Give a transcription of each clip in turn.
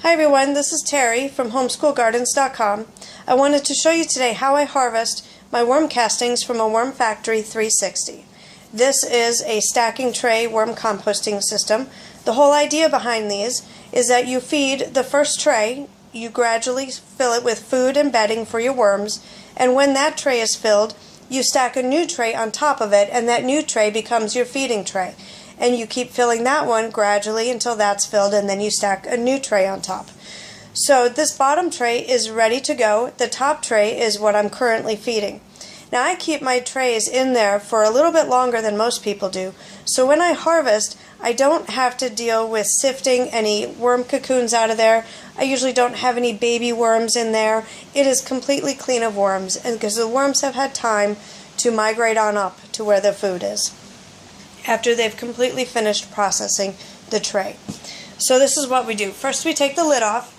Hi everyone, this is Terry from homeschoolgardens.com. I wanted to show you today how I harvest my worm castings from a Worm Factory 360. This is a stacking tray worm composting system. The whole idea behind these is that you feed the first tray, you gradually fill it with food and bedding for your worms, and when that tray is filled, you stack a new tray on top of it, and that new tray becomes your feeding tray. And you keep filling that one gradually until that's filled, and then you stack a new tray on top. So this bottom tray is ready to go. The top tray is what I'm currently feeding. Now I keep my trays in there for a little bit longer than most people do. So when I harvest, I don't have to deal with sifting any worm cocoons out of there. I usually don't have any baby worms in there. It is completely clean of worms, and because the worms have had time to migrate on up to where the food is after they've completely finished processing the tray. So this is what we do. First we take the lid off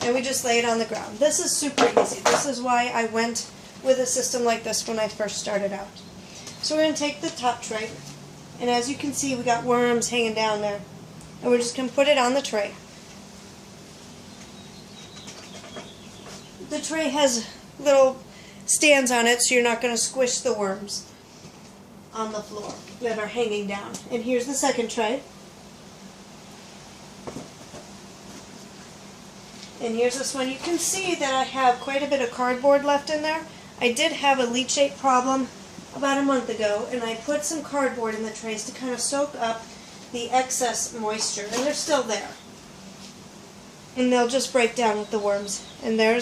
and we just lay it on the ground. This is super easy. This is why I went with a system like this when I first started out. So we're going to take the top tray, and as you can see we got worms hanging down there, and we're just going to put it on the tray. The tray has little stands on it so you're not going to squish the worms on the floor that are hanging down. And here's the second tray. And here's this one. You can see that I have quite a bit of cardboard left in there. I did have a leachate problem about a month ago, and I put some cardboard in the trays to kind of soak up the excess moisture, and they're still there. And they'll just break down with the worms. And now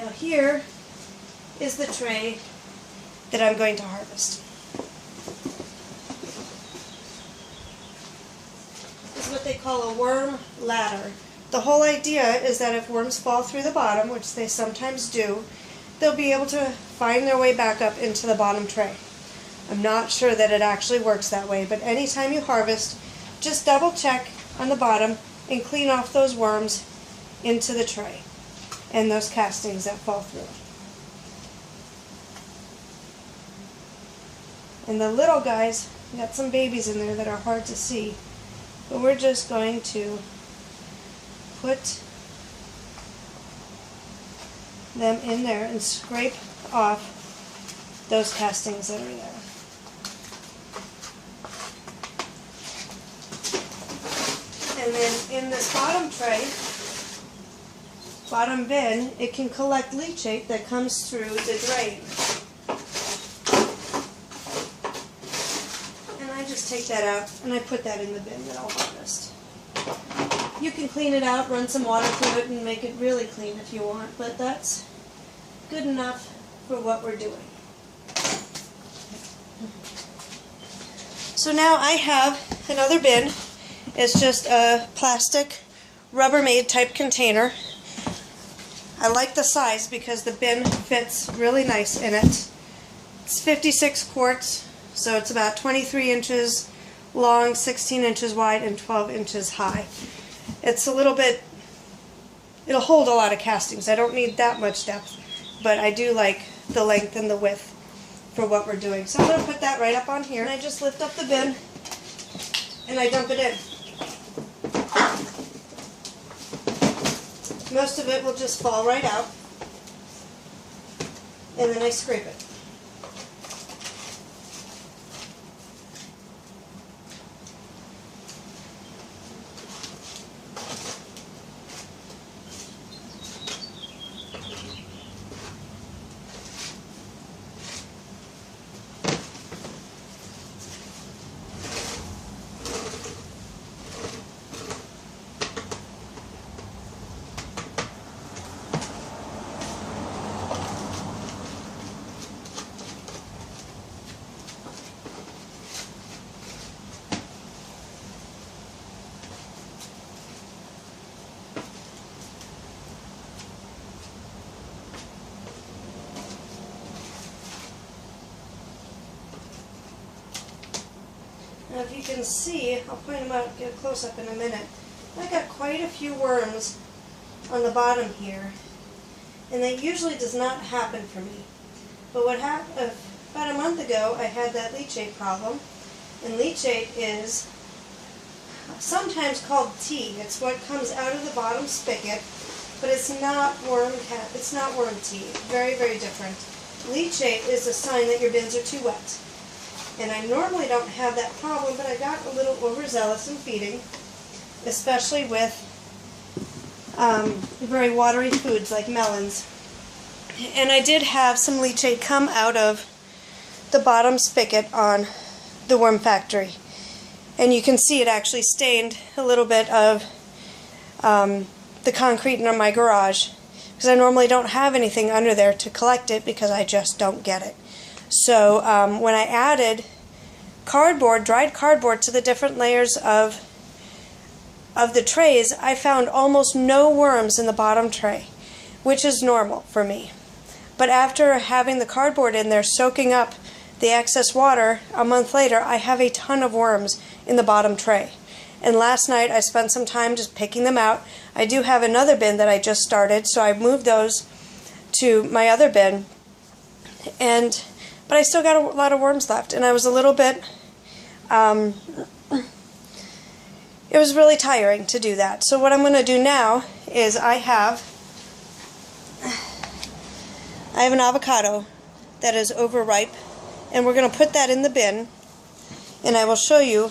here is the tray that I'm going to harvest. This is what they call a worm ladder. The whole idea is that if worms fall through the bottom, which they sometimes do, they'll be able to find their way back up into the bottom tray. I'm not sure that it actually works that way, but anytime you harvest, just double check on the bottom and clean off those worms into the tray and those castings that fall through. And the little guys, we got some babies in there that are hard to see, but we're just going to put them in there and scrape off those castings that are there. And then in this bottom tray, bottom bin, it can collect leachate that comes through the drain. Just take that out, and I put that in the bin that I'll harvest. You can clean it out, run some water through it, and make it really clean if you want, but that's good enough for what we're doing. So now I have another bin. It's just a plastic Rubbermaid type container. I like the size because the bin fits really nice in it. It's 56 quarts. So it's about 23 inches long, 16 inches wide, and 12 inches high. It's a little bit, it'll hold a lot of castings. I don't need that much depth, but I do like the length and the width for what we're doing. So I'm going to put that right up on here, and I just lift up the bin and I dump it in. Most of it will just fall right out, and then I scrape it. Now if you can see, I'll point them out, get a close-up in a minute. I got quite a few worms on the bottom here, and that usually does not happen for me. But what happened, about a month ago I had that leachate problem, and leachate is sometimes called tea. It's what comes out of the bottom spigot, but it's not worm tea. Very, very different. Leachate is a sign that your bins are too wet. And I normally don't have that problem, but I got a little overzealous in feeding, especially with very watery foods like melons. And I did have some leachate come out of the bottom spigot on the Worm Factory. And you can see it actually stained a little bit of the concrete in my garage, because I normally don't have anything under there to collect it because I just don't get it. So when I added cardboard, dried cardboard, to the different layers of the trays, I found almost no worms in the bottom tray, which is normal for me. But after having the cardboard in there soaking up the excess water, a month later, I have a ton of worms in the bottom tray. And last night I spent some time just picking them out. I do have another bin that I just started, so I moved those to my other bin. But I still got a lot of worms left, and I was a little bit, it was really tiring to do that. So what I'm going to do now is I have an avocado that is overripe, and we're going to put that in the bin, and I will show you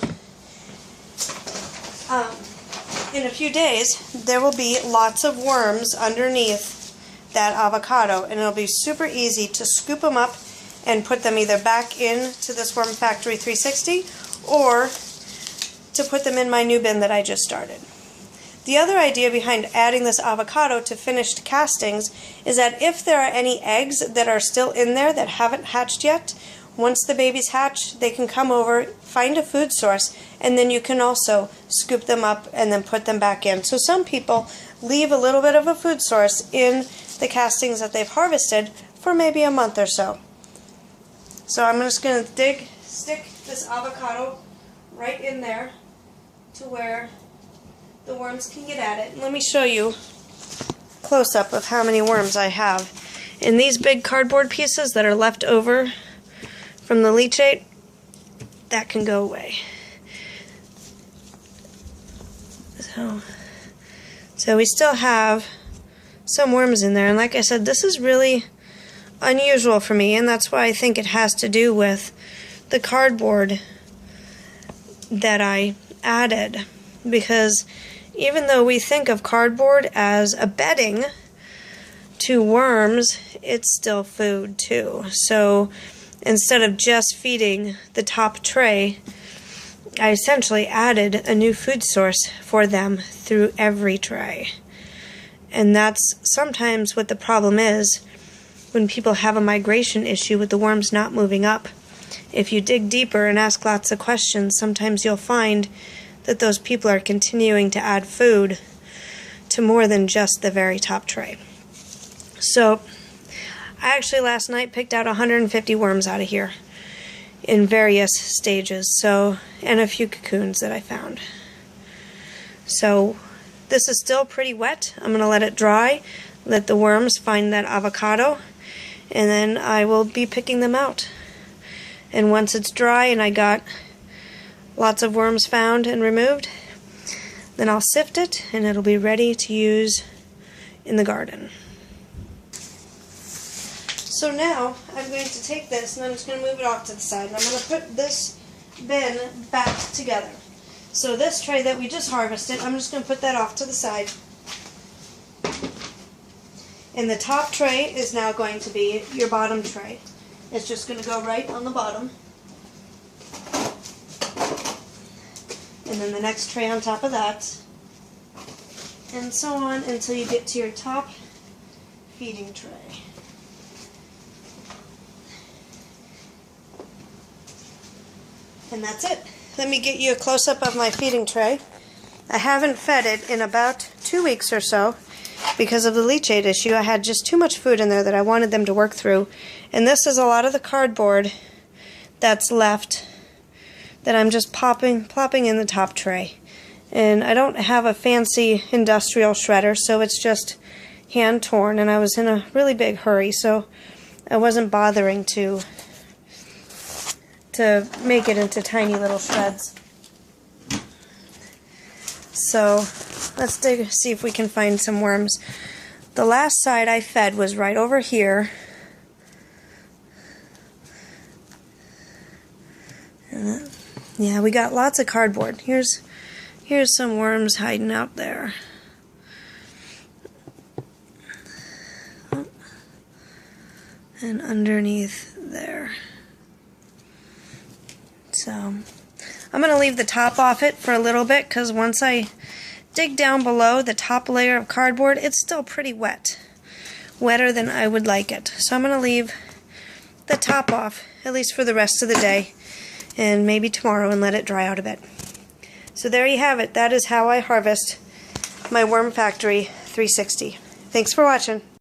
in a few days there will be lots of worms underneath that avocado, and it'll be super easy to scoop them up and put them either back into this Worm Factory 360 or to put them in my new bin that I just started. The other idea behind adding this avocado to finished castings is that if there are any eggs that are still in there that haven't hatched yet, once the babies hatch, they can come over, find a food source, and then you can also scoop them up and then put them back in. So some people leave a little bit of a food source in the castings that they've harvested for maybe a month or so. So I'm just going to stick this avocado right in there to where the worms can get at it. And let me show you a close-up of how many worms I have. In these big cardboard pieces that are left over from the leachate, that can go away. So we still have some worms in there, and like I said, this is really unusual for me, and that's why I think it has to do with the cardboard that I added, because even though we think of cardboard as a bedding to worms, it's still food too. So instead of just feeding the top tray, I essentially added a new food source for them through every tray. And that's sometimes what the problem is when people have a migration issue with the worms not moving up. If you dig deeper and ask lots of questions, sometimes you'll find that those people are continuing to add food to more than just the very top tray. So I actually last night picked out 150 worms out of here in various stages, and a few cocoons that I found. So this is still pretty wet. I'm going to let it dry, let the worms find that avocado, and then I will be picking them out. And once it's dry and I got lots of worms found and removed, then I'll sift it and it'll be ready to use in the garden. So now I'm going to take this and I'm just going to move it off to the side, and I'm going to put this bin back together. So this tray that we just harvested, I'm just going to put that off to the side. And the top tray is now going to be your bottom tray. It's just going to go right on the bottom. And then the next tray on top of that. And so on until you get to your top feeding tray. And that's it. Let me get you a close-up of my feeding tray. I haven't fed it in about 2 weeks or so because of the leachate issue. I had just too much food in there that I wanted them to work through. And this is a lot of the cardboard that's left that I'm just plopping in the top tray. And I don't have a fancy industrial shredder, so it's just hand torn, and I was in a really big hurry, so I wasn't bothering to make it into tiny little shreds. So let's see if we can find some worms. The last side I fed was right over here. Yeah, we got lots of cardboard. Here's some worms hiding out there. And underneath there. So I'm going to leave the top off it for a little bit, because once I dig down below the top layer of cardboard, it's still pretty wet. Wetter than I would like it. So I'm going to leave the top off, at least for the rest of the day, and maybe tomorrow, and let it dry out a bit. So there you have it. That is how I harvest my Worm Factory 360. Thanks for watching.